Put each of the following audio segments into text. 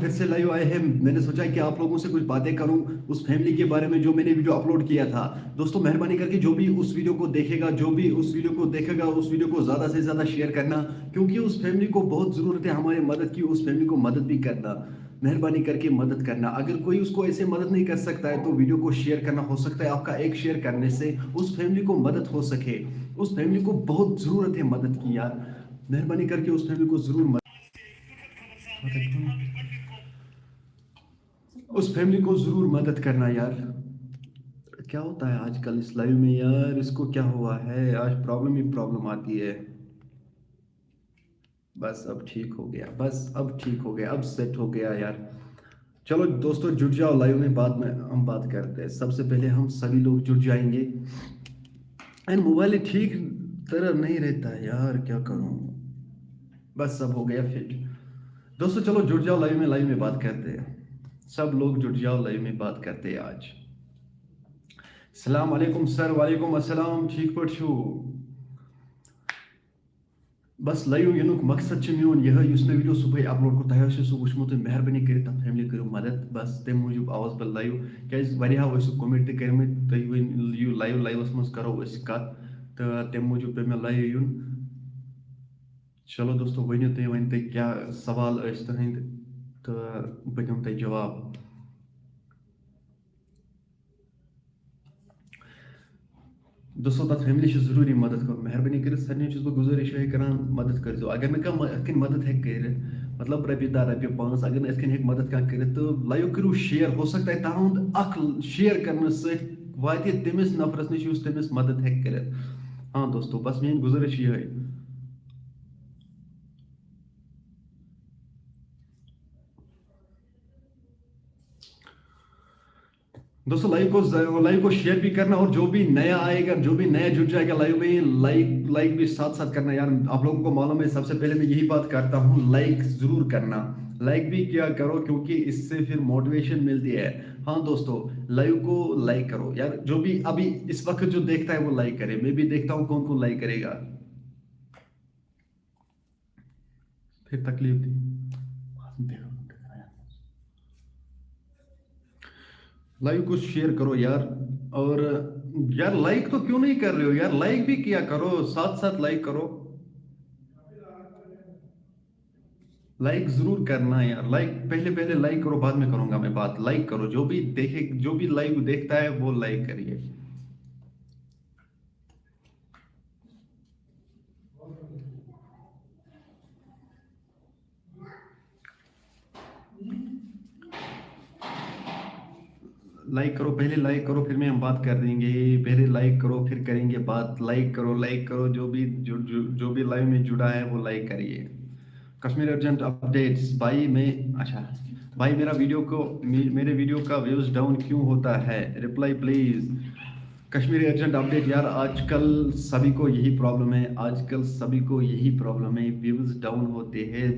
फिर से लाइव आए हैं। मैंने सोचा कि आप लोगों से कुछ बातें करूं उस फैमिली के बारे में जो मैंने वीडियो अपलोड किया था। दोस्तों मेहरबानी करके जो भी उस वीडियो को देखेगा, जो भी उस वीडियो को देखेगा, उस वीडियो को ज़्यादा से ज़्यादा शेयर करना, क्योंकि उस फैमिली को बहुत ज़रूरत है हमारी मदद की। उस फैमिली को मदद भी करना, मेहरबानी करके मदद करना। अगर कोई उसको ऐसे मदद नहीं कर सकता है तो वीडियो को शेयर करना। हो सकता है आपका एक शेयर करने से उस फैमिली को मदद हो सके। उस फैमिली को बहुत ज़रूरत है मदद की यार। मेहरबानी करके उस फैमिली को ज़रूर उस फैमिली को ज़रूर मदद करना यार। क्या होता है आजकल इस लाइव में यार, इसको क्या हुआ है आज, प्रॉब्लम ही प्रॉब्लम आती है। बस अब ठीक हो गया, बस अब ठीक हो गया, अब सेट हो गया यार। चलो दोस्तों जुड़ जाओ लाइव में, बाद में हम बात करते हैं। सबसे पहले हम सभी लोग जुड़ जाएंगे। एंड मोबाइल ठीक तरह नहीं रहता है यार, क्या करूं। बस सब हो गया फिट। दोस्तों चलो जुड़ जाओ लाइव में, लाइव में बात करते हैं। सब लोग जुड़ जाओ, लाइव में बात करते हैं आज। सलाम अलैकुम सर, वालेकुम अस्सलाम, ठीक पड़ छू। बस लाइव युनुक मकसद मिन यह वीडियो सुबह अपलोड को तह सह वुचमुत, मेहरबानी कर तथ फैमिली करो मदद। बस तम मूजूब आवाज बह लाइव क्या कमेंट तमत तुम लाइव लाइवस मज करो कत, तो तम मूजूब पे मैं लाइव यून। चलो दोस्तों वनो वन तुम क्या सवाल तुंद, तो बह दिम तुम जवाब। दोस्तों तथ फैमिली जरूरी मदद करो, मेहरबानी कर सर बह गुजारिश कर मदद कर। अगर मैं कह मदद कर, मतलब रपये 10 रपये 5 अगर ये मदद कर, तो लाइव करो शेयर। हो सकता है तुंद अख शेयर करने सत तमिस नफरस नश तमिस मदद कर। हाँ दोस्तों बस मेरी गुजारिश ये। दोस्तों लाइव को शेयर भी करना, और जो भी नया आएगा, जो भी नया जुड़ जाएगा लाइव में, लाइक लाइक भी साथ साथ करना यार। आप लोगों को मालूम है, सबसे पहले मैं यही बात करता हूँ, लाइक जरूर करना। लाइक भी क्या करो, क्योंकि इससे फिर मोटिवेशन मिलती है। हाँ दोस्तों लाइव को लाइक करो यार। जो भी अभी इस वक्त जो देखता है वो लाइक करे। मैं भी देखता हूँ कौन कौन लाइक करेगा। फिर तकलीफ थी। लाइव को शेयर करो यार। और यार लाइक तो क्यों नहीं कर रहे हो यार, लाइक भी किया करो, साथ साथ लाइक करो। लाइक जरूर करना यार। लाइक पहले पहले लाइक करो, बाद में करूंगा मैं बात। लाइक करो, जो भी देखे, जो भी लाइव देखता है वो लाइक करिए। लाइक करो, पहले लाइक करो, फिर में हम बात कर देंगे। पहले लाइक करो फिर करेंगे बात। लाइक करो, लाइक करो, जो भी लाइव में जुड़ा है वो लाइक करिए। कश्मीर अर्जेंट अपडेट्स भाई। मैं अच्छा भाई, मेरे वीडियो का व्यूज डाउन क्यों होता है, reply please. Kashmiri urgent update यार, आजकल सभी को यही प्रॉब्लम है। आजकल सभी को यही प्रॉब्लम है, व्यूज डाउन होते हैं।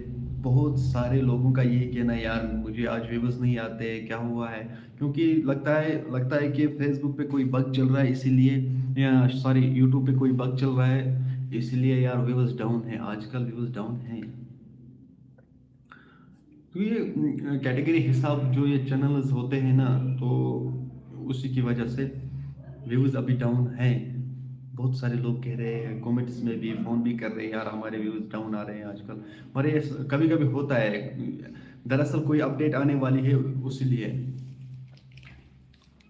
बहुत सारे लोगों का यही कहना है यार, मुझे आज व्यूज नहीं आते, क्या हुआ है। क्योंकि लगता है कि फेसबुक पे कोई बग चल रहा है इसीलिए, या सॉरी यूट्यूब पे कोई बग चल रहा है इसीलिए यार व्यूज डाउन है। आजकल व्यूज डाउन है। तो ये कैटेगरी हिसाब जो ये चैनल्स होते हैं ना, तो उसी की वजह से व्यूज़ अभी डाउन है। बहुत सारे लोग कह रहे हैं, कमेंट्स में भी फ़ोन भी कर रहे हैं यार, हमारे व्यूज़ डाउन आ रहे हैं आजकल। पर ये कभी कभी होता है, दरअसल कोई अपडेट आने वाली है उसीलिए।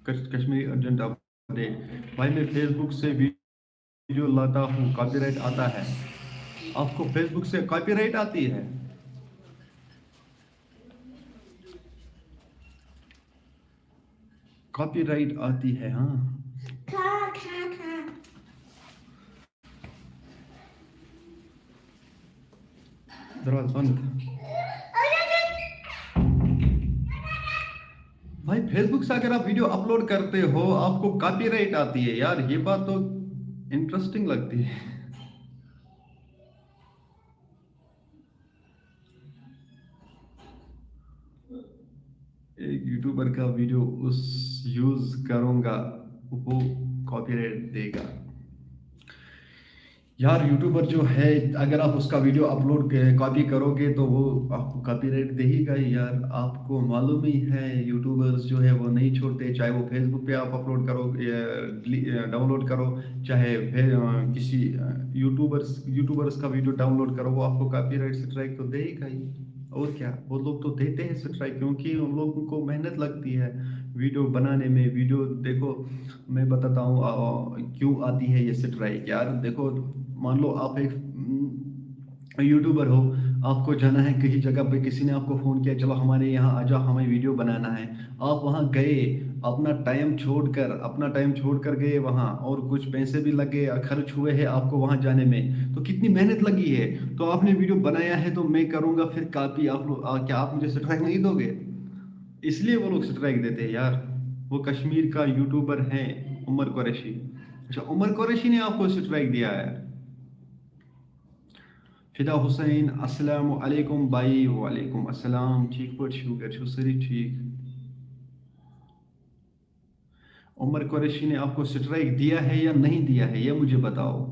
कश्मीरी अर्जेंट अपडेट भाई, मैं फेसबुक से वीडियो लाता हूँ, कॉपीराइट आता है। आपको फेसबुक से कॉपीराइट आती है? कॉपीराइट आती है, हाँ। दरवाजा बंद। भाई फेसबुक से अगर आप वीडियो अपलोड करते हो आपको कॉपीराइट आती है यार, ये बात तो इंटरेस्टिंग लगती है। एक यूट्यूबर का वीडियो उस यूज करूंगा वो कॉपीराइट देगा। यार यूट्यूबर जो है, अगर आप उसका वीडियो अपलोड कॉपी करोगे तो वो आपको कॉपीराइट देगा ही यार। आपको मालूम ही है यूट्यूबर्स जो है वो नहीं छोड़ते, चाहे वो फेसबुक पे आप अपलोड करो, डाउनलोड करो, चाहे किसी यूट्यूबर्स का वीडियो डाउनलोड करो, वो आपको कॉपीराइट स्ट्राइक तो देगा ही। और क्या, वो लोग तो देते हैं स्ट्राइक, क्योंकि उन लोगों को मेहनत लगती है वीडियो बनाने में। वीडियो देखो, मैं बताता हूँ क्यों आती है ये स्ट्राइक। यार देखो, मान लो आप एक यूट्यूबर हो, आपको जाना है कहीं जगह पे, किसी ने आपको फ़ोन किया, चलो हमारे यहाँ आ जाओ, हमें वीडियो बनाना है। आप वहाँ गए, अपना टाइम छोड़कर गए वहाँ, और कुछ पैसे भी लगे, खर्च हुए हैं आपको वहाँ जाने में, तो कितनी मेहनत लगी है। तो आपने वीडियो बनाया है तो मैं करूँगा फिर कॉपी, आप लोग क्या आप मुझे स्ट्राइक नहीं दोगे? इसलिए वो लोग स्ट्राइक देते हैं यार। वो कश्मीर का यूट्यूबर है, उमर कुरैशी। अच्छा, उमर कुरैशी ने आपको स्ट्राइक दिया है? फिदा हुसैन, अस्सलामु अलैकुम भाई। वालेकुम अस्सलाम। ठीक पट छू, घर छू सारी ठीक? उमर कुरैशी ने आपको स्ट्राइक दिया है या नहीं दिया है, ये मुझे बताओ।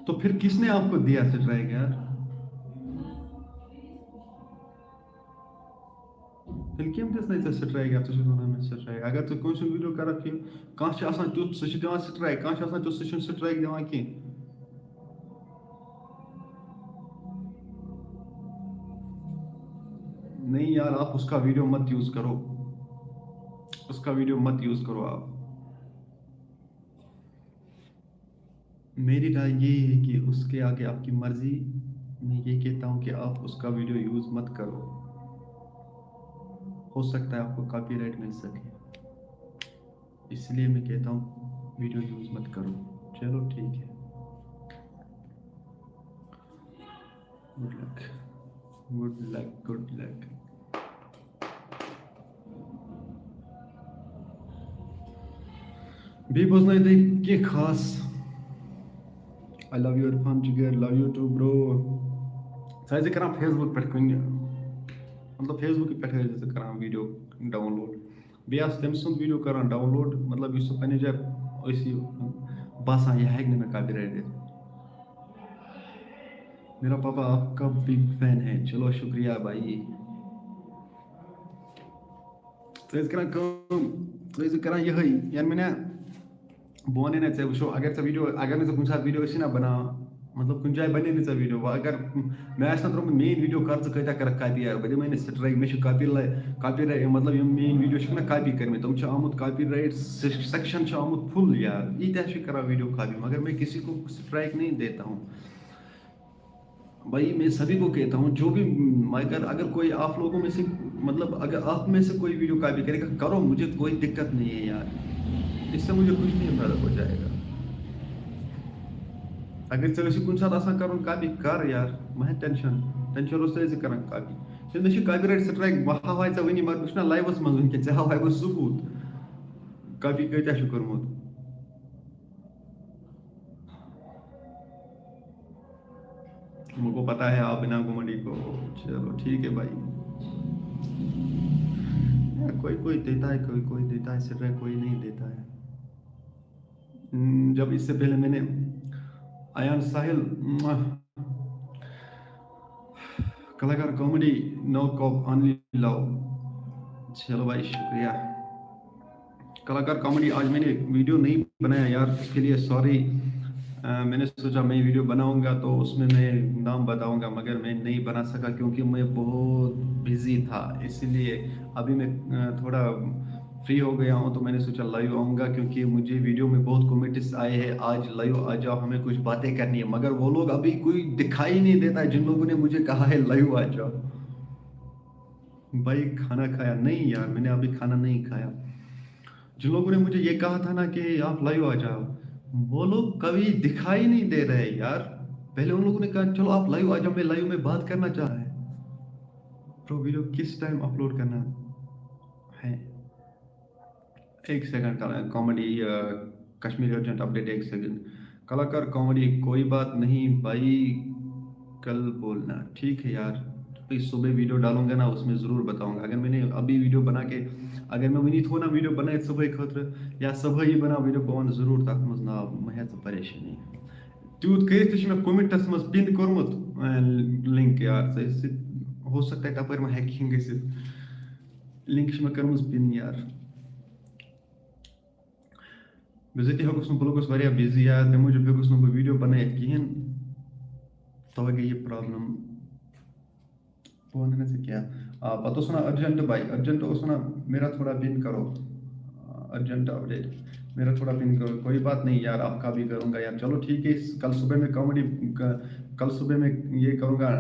तो फिर किसने आपको दिया स्ट्राइक यार? फिर क्यों दिस स्ट्राइक यार? तुझे दोनों में स्ट्राइक अगर तू कौन सी वीडियो कर रखी कहाँ से आसान तुझ से दिवान स्ट्राइक, कहाँ से आसान तुझ से स्ट्राइक दिवान की? नहीं यार, आप उसका वीडियो मत यूज करो, उसका वीडियो मत यूज करो आप। मेरी राय ये है कि उसके आगे आपकी मर्जी। मैं ये कहता हूँ कि आप उसका वीडियो यूज मत करो, हो सकता है आपको कॉपीराइट मिल सके, इसलिए मैं कहता हूँ वीडियो यूज मत करो। चलो ठीक है, good luck, good luck, good luck. भी बोझना कि खास। आई लव यू इरफान जिगर, लव यू टू ब्रो। साइज करा फेसबुक पे कुन, मतलब फेसबुक पे जैसे करा वीडियो डाउनलोड, बेस तम सुन वीडियो करा डाउनलोड, मतलब इस पन्ने जाए ऐसी बसा यह है कि मैं कॉपीराइट दे। मेरा पापा आपका बिग फैन है, चलो शुक्रिया भाई। साइज करा कम, साइज करा यही यार मैंने बोने ना चे वुशो, अगर चे वीडियो, अगर मैं कुछ साथ वीडियो ना बना, मतलब कुछ जाए बने नहीं चे वीडियो, अगर मैं ऐसा तो मेन वीडियो कर सकता है कर कॉपी यार, बड़े मैंने स्ट्राइक में कॉपीराइट मतलब ये मेन वीडियो ना कॉपी कर में तुम आमुत कॉपीराइट सेक्शन आमुत फुल यार, ये करा वीडियो कॉपी, मगर मैं किसी को स्ट्राइक नहीं देता हूँ भाई। मैं सभी को कहता हूँ जो भी, मगर अगर कोई आप लोगों में से, मतलब अगर आप में से कोई वीडियो कॉपी करेगा करो, मुझे कोई दिक्कत नहीं है यार, इससे मुझे कुछ नहीं फायदा हो जाएगा। अगर चलो कुछ साथ आसान करूँ कॉपी कर यार, मह टेंशन रोज कर कॉपी मे कॉपीराइट स्ट्राइक बह हवा वन मगर बह लाइवस मज वन हवा बह सबूत कॉपी कत्या कर्मुत। मुझको पता है आप बिना घुमंडी को। चलो ठीक है भाई, कोई कोई देता है, कोई कोई देता है स्ट्राइक, कोई नहीं देता है। जब इससे पहले मैंने आयान साहिल, कलाकार comedy, no cap only love. चलो भाई शुक्रिया। कलाकार कॉमेडी आज मैंने वीडियो नहीं बनाया यार, उसके लिए सॉरी। मैंने सोचा मैं वीडियो बनाऊंगा तो उसमें मैं नाम बताऊंगा, मगर मैं नहीं बना सका क्योंकि मैं बहुत बिजी था, इसलिए अभी मैं थोड़ा फ्री हो गया हूं, तो मैंने सोचा लाइव आऊंगा, क्योंकि मुझे वीडियो में बहुत कमेंट्स आए हैं आज लाइव आ जाओ, हमें कुछ बातें करनी है, मगर वो लोग अभी कोई दिखाई नहीं देता है जिन लोगों ने मुझे कहा है लाइव आ जाओ। भाई खाना खाया नहीं यार, मैंने अभी खाना नहीं खाया। जिन लोगों ने मुझे ये कहा था ना कि आप लाइव आ जाओ, वो लोग कभी दिखाई नहीं दे रहे यार। पहले उन लोगों ने कहा चलो आप लाइव आ जाओ, मैं लाइव में बात करना चाह रहा है। तो वीडियो किस टाइम अपलोड करना है? एक सेकंड का कॉमेडी कश्मीरी अर्जेंट अपडेट, एक सेकंड। कलाकार कॉमेडी, कोई बात नहीं भाई, कल बोलना, ठीक है यार। भाई सुबह वीडियो डालूंगा ना, उसमें ज़रूर बताऊंगा। अगर मैंने अभी वीडियो बना के, अगर मैं वही थो ना वीडियो बनाए सुबह खतर, या सुबह ही बना वीडियो, बह वन ज़रूर तथ मज ना मह परेशानी तूत कर मे कमिटस मज पिन कोर्मुत लिंक यार, हो सकता है तपर मे हैकिंग लिंक मे कर्म पिन यार। बिजती हेकुस बह लोगुस बिजी यार, तम मूजूब हेकुस बह वीडियो बनाइथ कहें, तवे गई ये प्रॉब्लम। बोलने से क्या पता सुना अर्जेंट भाई, अर्जेंट हो सुना, मेरा थोड़ा पिन करो, अर्जेंट अपडेट मेरा थोड़ा पिन करो। कोई बात नहीं यार, आपका भी करूँगा यार, चलो ठीक है। कल सुबह में कॉमेडी, कल सुबह में ये करूँगा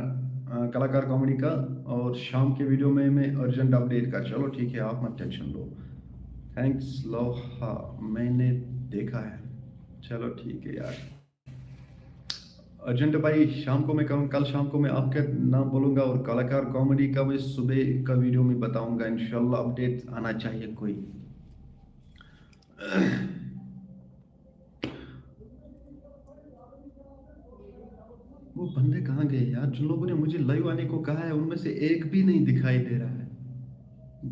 कलाकार कॉमेडी का, और शाम के वीडियो में मैं अर्जेंट अपडेट का। चलो ठीक है, आप मत टेंशन लो। थैंक्स लो, हाँ मैंने देखा है। चलो ठीक है यार, अर्जेंट भाई शाम को मैं कहूँ, कल शाम को मैं आपका नाम बोलूँगा, और कलाकार कॉमेडी का मैं सुबह का वीडियो में बताऊँगा इंशाल्लाह। अपडेट आना चाहिए कोई। वो बंदे कहाँ गए यार, जिन लोगों ने मुझे लाइव आने को कहा है उनमें से एक भी नहीं दिखाई दे रहा है।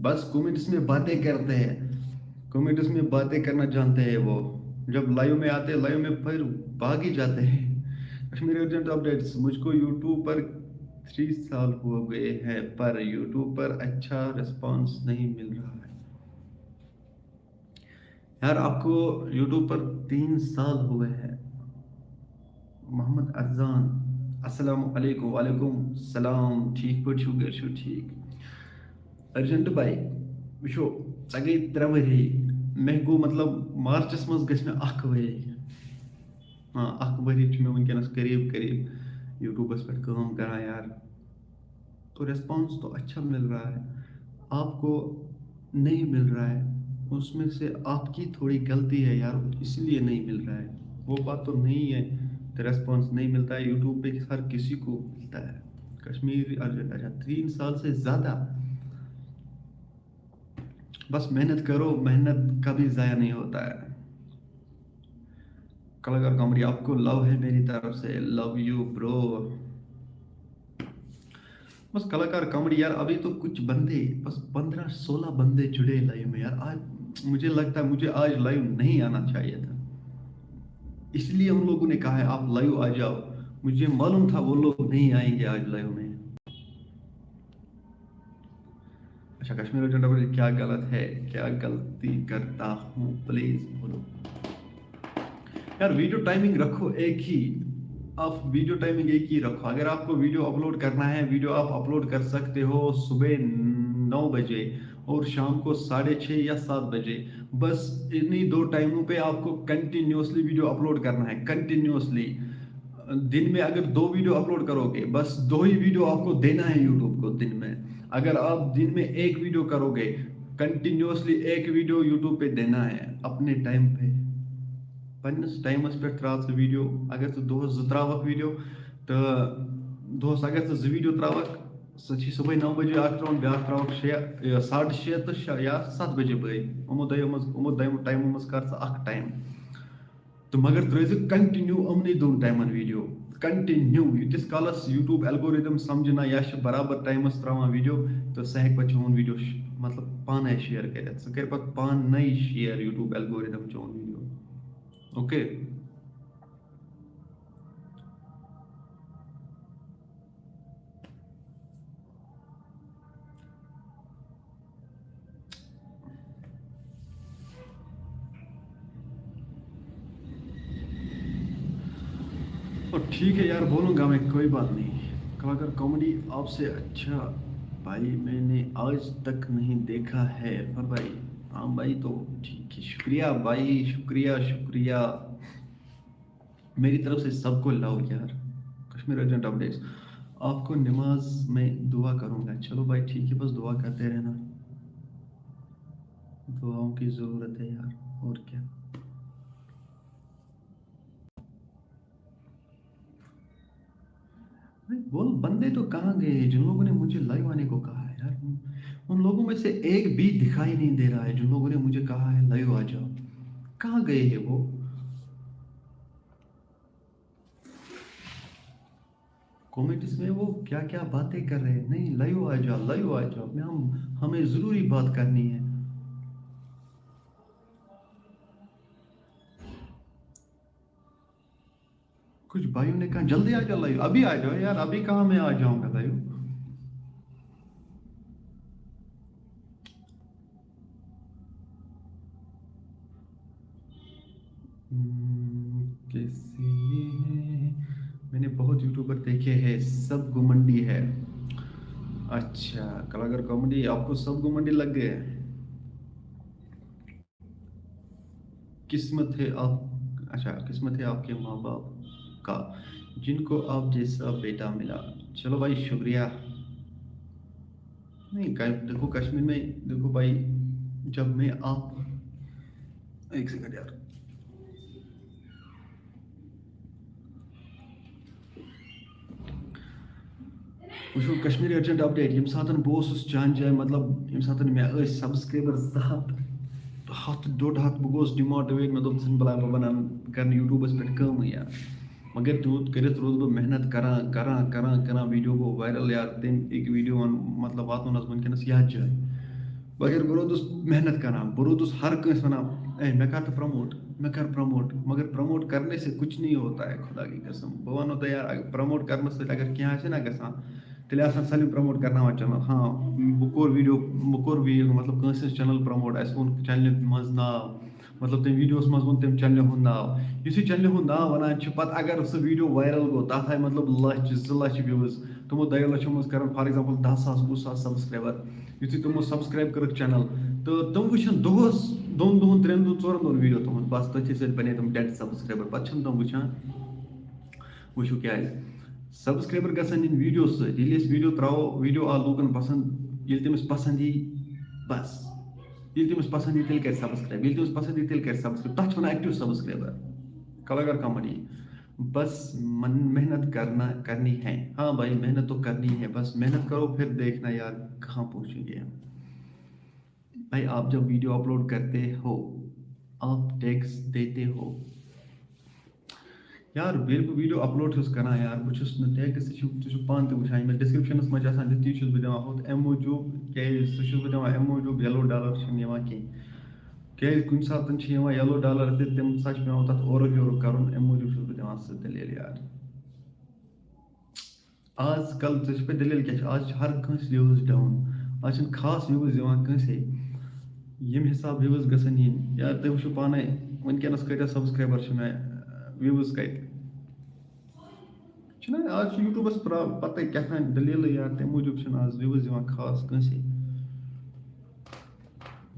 बस कमेंट्स में बातें करते हैं, कमेंट्स में बातें करना जानते हैं वो, जब लाइव में आते हैं लाइव में फिर भाग ही जाते हैं। कश्मीरी अर्जेंट अपडेट्स, मुझको यूट्यूब पर 3 साल हो गए हैं, पर यूट्यूब पर अच्छा रिस्पांस नहीं मिल रहा है। यार आपको यूट्यूब पर 3 साल हुए हैं। मोहम्मद अरजान, अस्सलाम वालेकुम। वालेकुम सलाम, ठीक पे ठीक। अर्जेंट भाई वो गई 3 वरी, मे गो मतलब मार्चस मज गि मे 1 वरी। हाँ 1 वरी मे वनकस करीब करीब यूट्यूबस पे काम करा यार, तो रिस्पांस तो अच्छा मिल रहा है, आपको नहीं मिल रहा है, उसमें से आपकी थोड़ी गलती है यार, इसलिए नहीं मिल रहा है। वो बात तो नहीं है, तो रिस्पांस नहीं मिलता है यूट्यूब पे, हर किसी को मिलता है। कश्मीर अच्छा 3 साल से ज़्यादा, बस मेहनत करो, मेहनत कभी ज़ाया नहीं होता है। कलाकार कॉमेडी, आपको लव है मेरी तरफ से, लव यू ब्रो। बस कलाकार कॉमेडी यार, अभी तो कुछ बंदे, बस 15-16 बंदे जुड़े लाइव में यार। आज मुझे लगता है मुझे आज लाइव नहीं आना चाहिए था, इसलिए उन लोगों ने कहा है आप लाइव आ जाओ। मुझे मालूम था वो लोग नहीं आएंगे आज लाइव में। अच्छा कश्मीर एजेंडा पर क्या गलत है, क्या गलती करता हूँ प्लीज बोलो यार। वीडियो टाइमिंग रखो एक ही, आप वीडियो टाइमिंग एक ही रखो। अगर आपको वीडियो अपलोड करना है, वीडियो आप अपलोड कर सकते हो सुबह 9 बजे और शाम को 6:30 या 7 बजे। बस इन्हीं 2 टाइमों पे आपको कंटिन्यूसली वीडियो अपलोड करना है, कंटिन्यूसली। दिन में अगर 2 वीडियो अपलोड करोगे, बस 2 ही वीडियो आपको देना है यूट्यूब को दिन में। अगर आप दिन में एक वीडियो करोगे, कंटिन्यूसली एक वीडियो यूट्यूब पे देना है अपने टाइम पे, पन्नस टाइमस पे त्रा वीडियो। अगर तो दोस 2 वीडियो, तो दोस अगर तो 2 वीडियो त्रवक, सुबह 9 बजे त्रा ब्या त्रवक 6:30 तो या 7 बजे बे, उमो टाइमो मज कर टाइम, तो मगर त्रज कंटिन्यू अमन 2 टाइमन वीडियो, कंटिन्यू यूतिस कालस यूट्यूब एल्गोरिदम समझना या बराबर टाइमस त्रावान वीडियो, तो सह पे चोन वीडियो मतलब पाने शेयर कर, सह कर पे पाने शेयर यूट्यूब एल्गोरिदम चोन वीडियो। ओके और ठीक है यार, बोलूँगा मैं, कोई बात नहीं। कलाकार कॉमेडी आपसे अच्छा भाई मैंने आज तक नहीं देखा है, पर भाई हाँ भाई, तो ठीक है, शुक्रिया भाई, शुक्रिया शुक्रिया। मेरी तरफ से सबको लव यार। कश्मीर अर्जेंट अपडेट्स, आपको नमाज में दुआ करूँगा। चलो भाई ठीक है, बस दुआ करते रहना, दुआओं की ज़रूरत है यार, और क्या। भाई बोल, बंदे तो कहाँ गए जिन लोगों ने मुझे लाइव आने को कहा है। यार उन लोगों में से एक भी दिखाई नहीं दे रहा है जिन लोगों ने मुझे कहा है लाइव आ जाओ। कहाँ गए हैं वो? कमेंट्स में वो क्या क्या बातें कर रहे हैं, नहीं लाइव आ जाओ, लाइव आ जाओ, मैं हमें ज़रूरी बात करनी है। कुछ भाइयों ने कहा जल्दी आ जाओ लाइव, अभी आ जाओ यार, अभी कहाँ मैं आ जाऊंगा लाइव। कैसे हैं? मैंने बहुत यूट्यूबर देखे हैं, सब घुमंडी है। अच्छा, कलाकार कॉमेडी आपको सब घुमंडी लग गए? किस्मत है आप, अच्छा किस्मत है आपके माँ बाप का जिनको आप जैसा बेटा मिला। चलो भाई शुक्रिया। नहीं देखो कश्मीर में देखो भाई, जब मैं आप, एक सेकंड यार, वो कश्मीर अर्जेंट अपडेट ये सात बहुत जान जाए मतलब ये सात मे सब्सक्राइबर 100 100 1.5 बहुत डिमोटिवेट मे दोप बला बह बनान कर यूट्यूबस पे कम यार, मगर तूत कर रोज बह मेहनत करान करान करान करान वीडियो गो वायरल यार, तम एक वीडियो मतलब वात वनकस यथ जाए, मगर बह रोदस मेहनत करान, बह रोदस हर कंस वनान ए मे कर तो प्रमोट, मैं कर प्रमोट, मगर प्रमोट करने से कुछ नहीं होता है खुदा की कसम। बह वनो तो यार प्रमोट करने से अगर क्या ना गसान तेल सालम प्रमोट करना चैनल, हाँ बह कोर वीडियो मतलब कंस चैनल प्रमोट अस वो चैनल मज नाव, मतलब तम वीडियोस मज वो तम चैनल हुंद नाव, इस चैनल हुंद नाव वनान पत अगर सह वीडियो वायरल गो तथ आए मतलब लच 2 लाख व्यूज, तमो 2 लाखों मज कर फॉर एग्जांपल 10,000 20,000 सब्सक्राइबर, यु तमो सब्सक्राइब कर चैनल तो तम वुचन दोहस 2 दोहन 3 दोहन 4 दोहन वीडियो तुम बस तथि सत बने तम 10 सब्सक्राइबर, पत तम वुचन वो क्या सब्सक्राइबर गसन इन वीडियो सत वीडियो त्रो वीडियो आ लूकन पसंद ये तमिस पसंद यी बस ये तमिस पसंद यी तेल कर सब्सक्राइब, ये तमिस पसंद यी तेल कर सब्सक्राइब, तथ वन एक्टिव सब्सक्राइबर कलाकार कॉमेडी। बस मेहनत करनी है, हाँ भाई मेहनत तो करनी है, बस मेहनत करो फिर देखना यार कहाँ पहुँचेंगे हम। भाई आप जब वीडियो अपलोड करते हो आप टैग्स देते हो यार, वीडियो अपलोड करा यार बहुत टैग्स पान तुम मे डिस्क्रिप्शन मज ती बह होत अम मूजूब क्या बह अम मूजूब येलो डॉलर क्या कुछ सात येलो डॉलर तम सा पे तथ और योर कर अम मूजूब बह सह दलील यार। आज कल पे दलील क्या आज हर कंस व्यूज डाउन, आज खास व्यूज दिवान कंसे यम हिसाब व्यूज गसन यार, तुम वो पाने वनकस कत सब्सक्राइबर मे व्यूज कत आज यूट्यूबस पता क्या दलील यार, तम मूजूब आज व्यूज दिवान खास कंसे।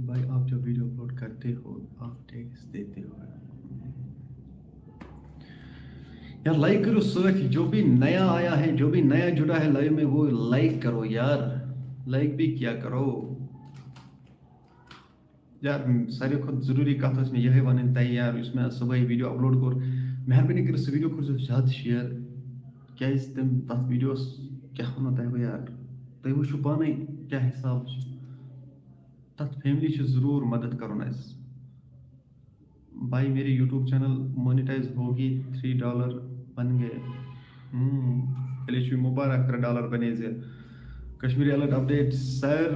भाई आप जब वीडियो अपलोड करते हो आप टैग्स देते हो यार, लाइक करो सच, जो भी नया आया है जो भी नया जुड़ा है लाइव में वो लाइक करो यार, लाइक भी किया करो यार। सारे खुद जरूरी कत मे यह वन तय यार, मैं सुबह वीडियो अपलोड कोर मेहरबानी कर वीडियो कर ज्यादा शेयर, क्या तम तथ वीडियोस क्या वन तह यार, तुम वो पाने क्या हिसाब तथ फैमिली जरूर मदद कर। भाई मेरी यूट्यूब चैनल मोनेटाइज होगी, $3 बन गए। चलिए मुबारक $3 बने से। Kashmiri alert update sir,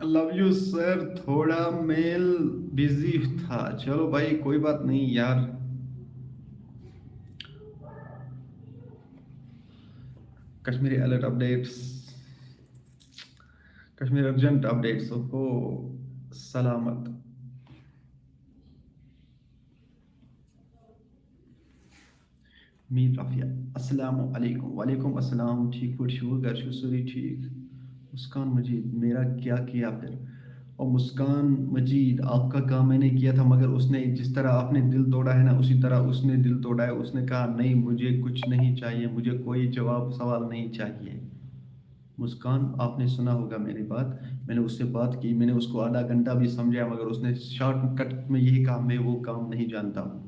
love you sir, थोड़ा मेल बिजी था, चलो भाई कोई बात नहीं यार। Kashmiri alert updates, Kashmir urgent updates हो सलामत। मीर रफिया अस्सलाम वालेकुम, वालेकुम अस्सलाम, ठीक पो घर सारी ठीक। मुस्कान मजीद मेरा क्या किया फिर, और मुस्कान मजीद आपका काम मैंने किया था, मगर उसने जिस तरह आपने दिल तोड़ा है ना उसी तरह उसने दिल तोड़ा है। उसने कहा नहीं मुझे कुछ नहीं चाहिए, मुझे कोई जवाब सवाल नहीं चाहिए। मुस्कान आपने सुना होगा मेरी बात, मैंने उससे बात की, मैंने उसको आधा घंटा भी समझाया, मगर उसने शॉर्टकट में यही कहा मैं वो काम नहीं जानता हूँ।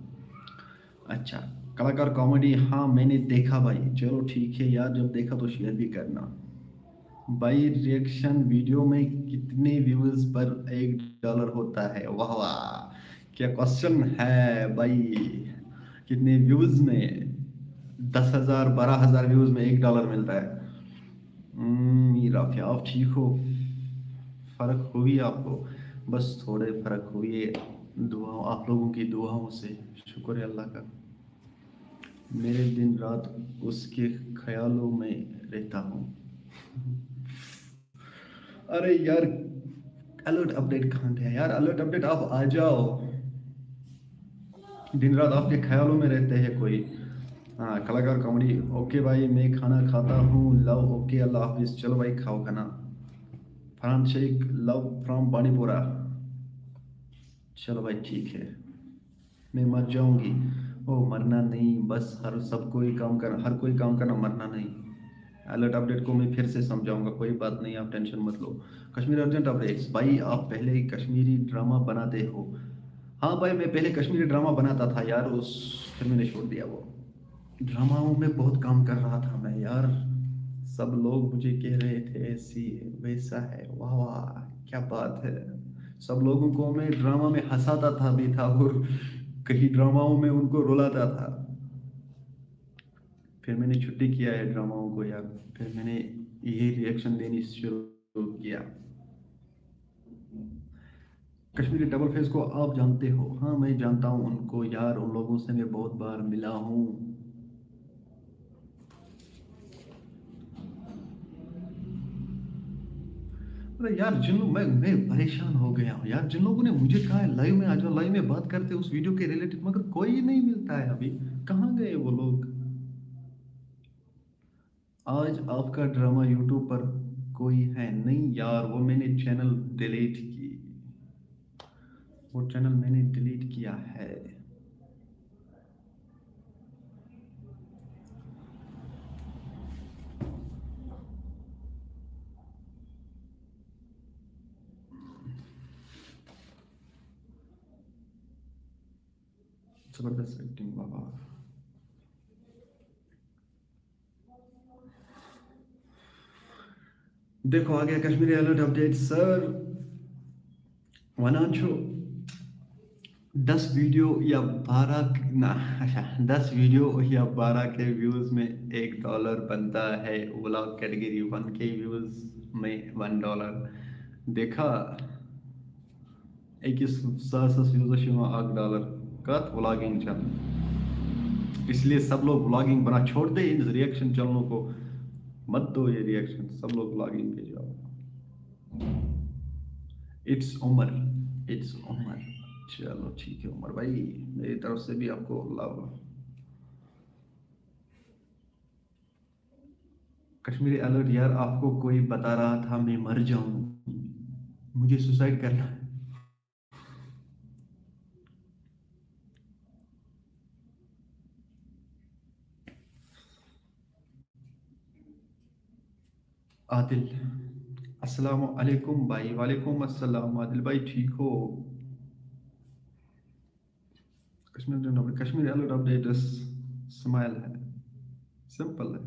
अच्छा कलाकार कॉमेडी, हाँ मैंने देखा भाई, चलो ठीक है यार, जब देखा तो शेयर भी करना। भाई रिएक्शन वीडियो में कितने व्यूज पर $1 होता है? वाह वाह, क्या क्वेश्चन है भाई। कितने व्यूज में? 10,000 12,000 व्यूज में $1 मिलता है। मीरा फिर आप ठीक हो? फर्क हुई आपको? बस थोड़े फर्क हुई है, दुआओं आप लोगों की दुआओं से। शुक्र है अल्लाह का। मेरे दिन रात उसके ख्यालों में रहता हूँ। अरे यार, अलर्ट अपडेट कहाँ गया यार? अलर्ट अपडेट आप आ जाओ। दिन रात आपके ख्यालों में रहते हैं कोई। हाँ, कलाकार कॉमेडी। ओके भाई, मैं खाना खाता हूँ, लव। ओके, अल्लाह हाफिज। चलो भाई, खाओ खाना। Farhan Shaikh, love from Banipura. चलो भाई ठीक है। मैं मर जाऊंगी। ओ मरना नहीं, बस हर कोई काम करना, मरना नहीं। अलर्ट अपडेट को मैं फिर से समझाऊंगा, कोई बात नहीं, आप टेंशन मत लो। Kashmir urgent updates. भाई आप पहले कश्मीरी ड्रामा बनाते हो? हाँ भाई, मैं पहले कश्मीरी ड्रामा बनाता था यार, उस फिर मैंने छोड़ दिया वो। ड्रामाओं में बहुत काम कर रहा था मैं यार। सब लोग मुझे कह रहे थे ऐसी वैसा है। वाह वाह, क्या बात है। सब लोगों को मैं ड्रामा में हंसाता था भी था, और कई ड्रामाओं में उनको रुलाता था। फिर मैंने छुट्टी किया है ड्रामाओं को यार। फिर मैंने ये रिएक्शन देनी शुरू किया। कश्मीरी डबल फेस को आप जानते हो? हाँ मैं जानता हूँ उनको यार, उन लोगों से मैं बहुत बार मिला हूँ। अरे यार, मैं परेशान हो गया हूँ यार। जिन लोगों ने मुझे कहा है लाइव में आ जाओ, लाइव में बात करते हैं उस वीडियो के रिलेटेड, मगर कोई नहीं मिलता है अभी। कहाँ गए वो लोग? आज आपका ड्रामा यूट्यूब पर कोई है नहीं यार, वो मैंने चैनल डिलीट की। वो चैनल मैंने डिलीट किया है। जबरदस्त एक्टिंग बाबा। देखो आ गया कश्मीरी अलर्ट अपडेट सर। वनांशु, 10 वीडियो या 12 ना, अच्छा, 10 वीडियो या 12 के व्यूज में $1 बनता है। व्लॉग कैटेगरी 1 के व्यूज में $1। देखा? $1,000 कत व्लॉगिंग चल। इसलिए सब लोग व्लॉगिंग बना छोड़ दे इन रिएक्शन चैनलों को। मत दो ये रिएक्शन, सब लोग व्लॉगिंग पे जाओ। It's Umar, it's Umar. चलो ठीक है उमर भाई, मेरी तरफ से भी आपको लव। कश्मीरी अलर्ट यार, आपको कोई बता रहा था मैं मर जाऊं, मुझे सुसाइड करना है। आदिल, अस्सलाम वालेकुम भाई। वालेकुम अस्सलाम आदिल भाई, ठीक हो? कश्मीर अलर्ट अपडेट स्माइल है, सिंपल है।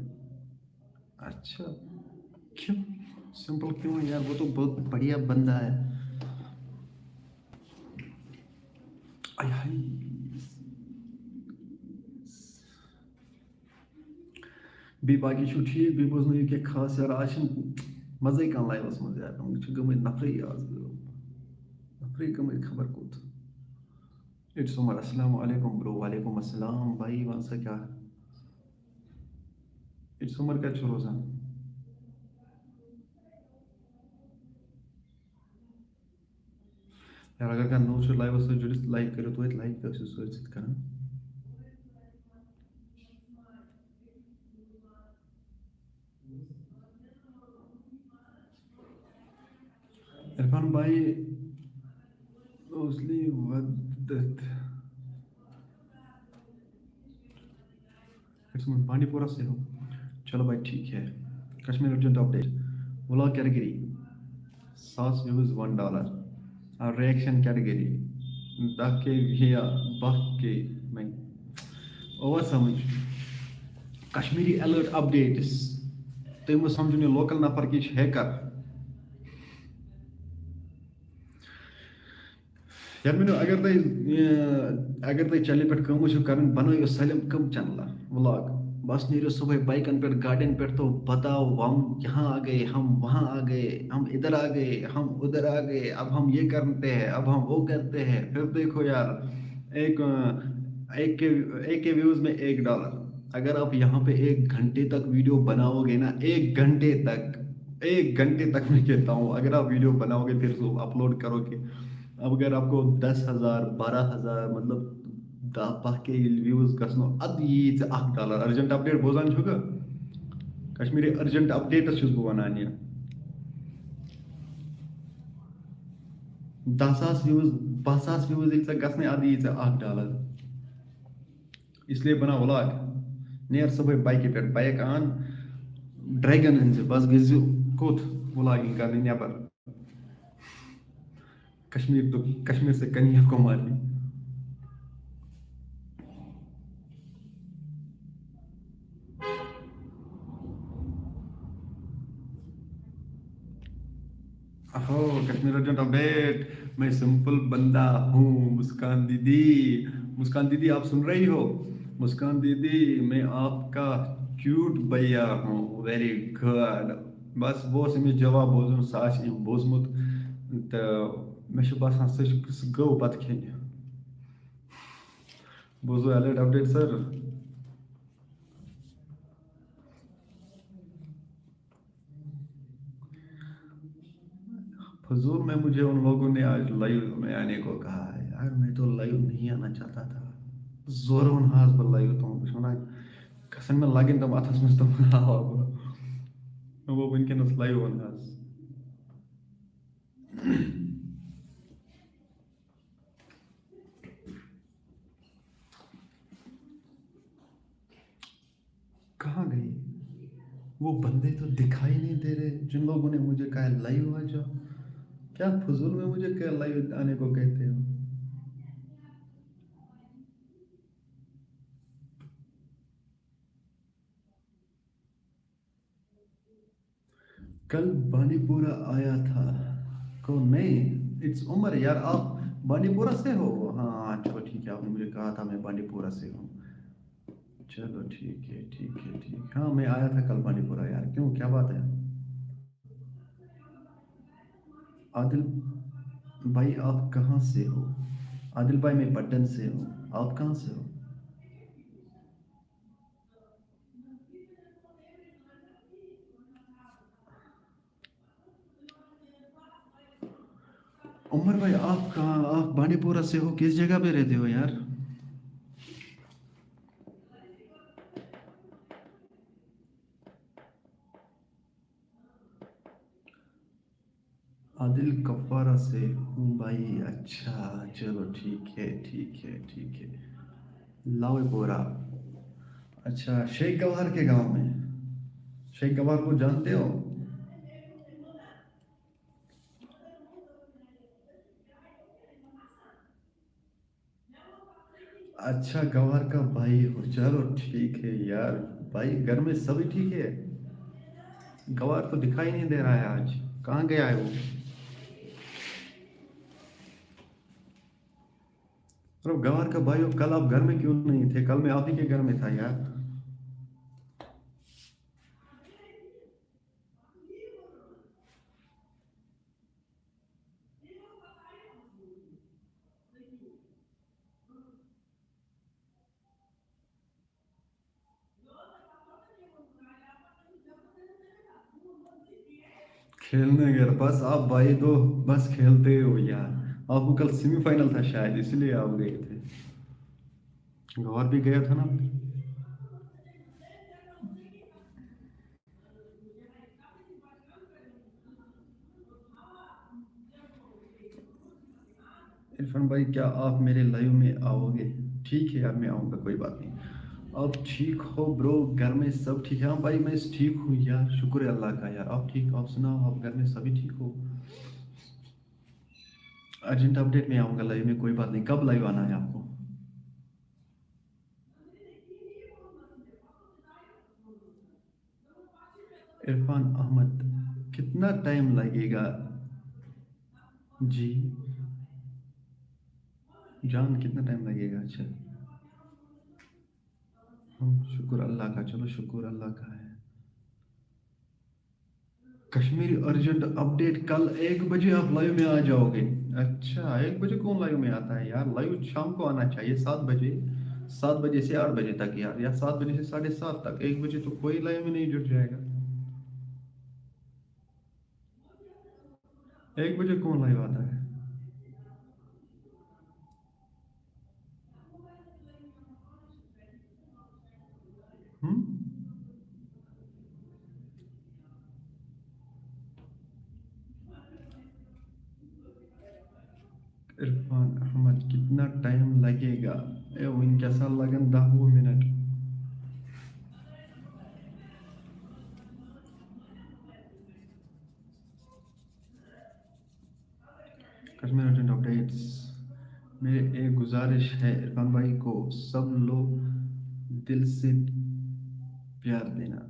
अच्छा, क्यों सिंपल क्यों है यार? वो तो बहुत बढ़िया बंदा है। आय हाय। Bi बाकी छु ठीक, बी बोज ये खास यार, आज मजे कन लाइवस मज यार, गमत नफरे आज नफरे गमत खबर कोत। इट्स उमर, अस्सलाम वालेकुम ब्रो। वालेकुम अस्सलाम भाई, वन सा क्या? इट्स उमर का छोरो सा। यार अगर का नो लाइव जुड़िस लाइक करो तो लाइक कर सोच करना। इरफान भाई उसली वदत, इट्स उमर बांडीपुरा से हो। चलो भाई ठीक है। Kashmir urgent update. Vlog category 100 views $1। और रिएक्शन कैटेगरी दाके भैया बक के मैं ओवर समझ। कश्मीरी अलर्ट अपडेट्स تُہۍ مہٕ سمجھِو یہِ لوکل نفر کہِ یہِ چھُ ہیکر. یار میٖنو اگر تُہۍ چینلہِ پٮ۪ٹھ کٲم ٲسِو کران بنٲیِو سٲلِم کم چینلہٕ ولاگ. بس نیٖرِو صبحٲے بایکن پٮ۪ٹھ گاڑٮ۪ن پٮ۪ٹھ تو بتاؤ ہم یہاں آ گئے ہم وہاں آ گئے ہم ادھر آ گئے ہم ادھر آ گئے اب ہم یہ کرتے ہیں اب ہم وہ کرتے ہیں. پھر دیکھو یار ایک ایک کے ویوز میں $1. اگر آپ یہاں پہ 1 گھنٹے تک ویڈیو بناؤ گے نا 1 گھنٹے تک میں کہتا ہوں اگر آپ ویڈیو بناؤ گے پھر اپلوڈ کرو گے. اب اگر آپ کو 10,000 12,000 مطلب 10 ویوز گژھنو اد یی ژےٚ $1. ارجنٹ اپڈیٹ بوزان چھُکھا کشمیری ارجنٹ اپڈیٹس چھُس بہٕ ونان یہِ 10,000 ویوز 5,000 ویوز ییٚلہِ ژےٚ گژھنَے ادٕ یی ژےٚ $1. اس لیے بنا ولاگ نیر صبحٲے بایکہِ پٮ۪ٹھ بایک ان ڈریگن أنۍ زِ بس گٔژھۍ زِ کوٚت ولاگِنگ کرنہِ نٮ۪بر کشمیر سے کنیا کماری. کشمیر ارجنٹ اپڈیٹ میں سمپل بندہ ہوں. مسکان دیدی آپ سن رہی ہو. مسکان دیدی میں آپ کا کیوٹ بھیا ہوں. Very good. بس بہٕ اوس أمِس جواب بوزُن سُہ آسہِ أمۍ بوٗزمُت تہٕ مےٚ چھُ باسان سُہ گوٚو بتہٕ کھٮ۪نہِ. بوزو الرٹ اپڈیٹ سر. فضول میں مجھے ان لوگوں نے آج لائیو میں آنے کو کہا ہے. یار میں تو لائیو نہیں آنا چاہتا تھا. زور ونہاس بہٕ لائیو تِمن بہٕ چھُس ونان گژھن مےٚ لگٕنۍ تِم اتھس منٛز تِم ہاوہا بہٕ. وہ ونکیٚنس لائیو ونہاس. کہاں گئی وہ بندے تو دکھائی نہیں دے رہے جن لوگوں نے مجھے کہا لائیو آ جاؤ. کیا فضول میں مجھے کیا لائیو آنے کو کہتے ہو. کل بانڈی پورہ آیا تھا کون نہیں اٹس عمر. یار آپ بانڈی پورہ سے ہو. ہاں چلو ٹھیک ہے آپ نے مجھے کہا تھا میں بانڈی پورہ سے ہوں. چلو ٹھیک ہے ٹھیک ہے ٹھیک. ہاں میں آیا تھا کل بانڈی پورہ. یار کیوں کیا بات ہے. عادل بھائی آپ کہاں سے ہو. عادل بھائی میں پٹن سے ہوں. آپ کہاں سے ہو. عمر بھائی آپ کہاں آپ بانڈی پورہ سے ہو کس جگہ پہ رہتے ہو یار. عادل کپوارہ سے ہوں بھائی. اچھا چلو ٹھیک ہے ٹھیک ہے ٹھیک ہے. لاؤ پورہ. اچھا شیخ گوہر کے گاؤں میں. شیخ گوہر کو جانتے ہو. اچھا گوہر کا بھائی ہو. چلو ٹھیک ہے یار. بھائی گھر میں سبھی ٹھیک ہے. گوہر تو دکھائی نہیں دے رہا ہے آج. کہاں گیا ہے وہ. گوہر کا بھائی کل آپ گھر میں کیوں نہیں تھے. کل میں آپ ہی کے گھر میں تھا یار. کھیلنے گیا بس آپ بھائی تو بس کھیلتے ہو یار. آپ کو کل سیمی فائنل تھا شاید اسی لیے آپ گئے تھے. گوہر بھی گیا تھا نا. عرفان بھائی کیا آپ میرے لائیو میں آؤ گے. ٹھیک ہے یار میں آؤں گا کوئی بات نہیں. آپ ٹھیک ہو برو گھر میں سب ٹھیک ہے. ہاں بھائی میں ٹھیک ہوں یار شکر ہے اللہ کا. یار آپ ٹھیک آپ سناؤ آپ گھر میں سبھی ٹھیک ہو. ارجنٹ اپڈیٹ میں آؤں گا لائیو میں کوئی بات نہیں. کب لائیو آنا ہے آپ کو. इरफान अहमद, कितना टाइम लगेगा? जी जान, कितना टाइम लगेगा? अच्छा, हम शुक्र अल्लाह का, चलो शुक्र अल्लाह का है। कश्मीरी अर्जेंट अपडेट, कल 1 बजे आप लाइव में आ जाओगे? अच्छा, 1 बजे कौन लाइव में आता है यार? लाइव शाम को आना चाहिए, 7 बजे, 7 बजे से 8 बजे तक यार, या 7 बजे से 7:30 तक। 1 बजे तो कोई लाइव में नहीं जुट जाएगा। 1 बजे कौन लाइव आता है? हम्म। इरफान अहमद, कितना टाइम लगेगा? इनका सा लगन 10 मिनट। Kashmir urgent updates. मेरे एक गुजारिश है इरफान भाई को, सब लोग दिल से प्यार देना।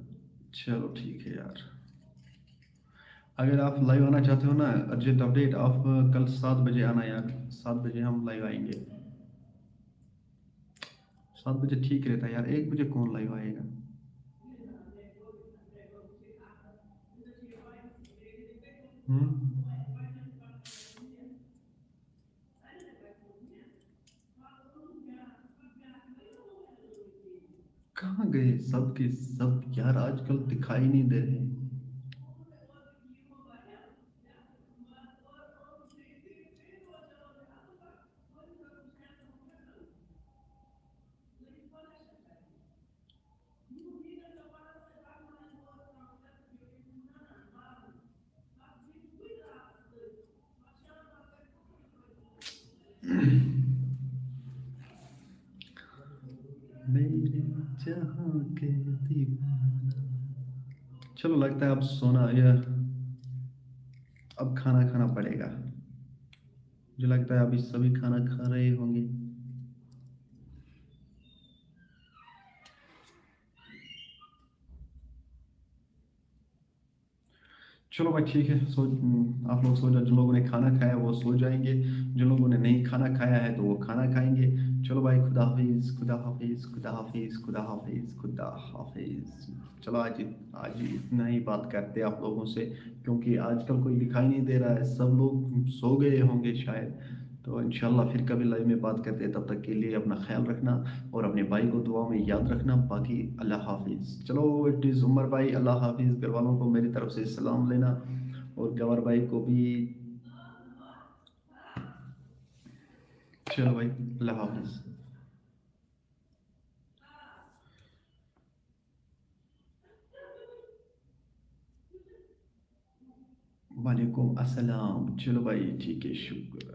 चलो ठीक है यार। अगर आप लाइव आना चाहते हो ना अर्जेंट अपडेट, आप कल 7 बजे आना यार, 7 बजे हम लाइव आएंगे। 7 बजे ठीक रहता है यार, 1 बजे कौन लाइव आएगा? हम्म। कहाँ गए सब के सब यार, आजकल दिखाई नहीं दे रहे। मेरे जहाँ के दीवाना। चलो लगता है अब सोना यार, अब खाना खाना पड़ेगा। मुझे लगता है अभी सभी खाना खा रहे होंगे। चलो भाई ठीक है, आप लोग सो जाओ। जिन लोगों ने खाना खाया वो सो जाएंगे, जिन लोगों ने नहीं खाना खाया है तो वो खाना खाएंगे। चलो भाई, खुदा हाफिज, खुदा हाफिज, खुदा हाफिज, खुदा हाफिज, खुदा हाफिज। चलो आज, आज इतना ही बात करते हैं आप लोगों से, क्योंकि आजकल कोई दिखाई नहीं दे रहा है, सब लोग सो गए होंगे शायद। तो इंशाल्लाह फिर कभी लाइव में बात करते हैं, तब तक के लिए अपना ख्याल रखना और अपने भाई को दुआ में याद रखना। बाकी अल्लाह हाफिज़। चलो, इट इज़ उमर भाई, अल्लाह हाफिज़। घर वालों को मेरी तरफ से सलाम लेना, और गवर भाई को भी। चलो भाई, अल्लाह हाफिज़। वालेकुम अस्सलाम। चलो भाई ठीक है, शुक्र।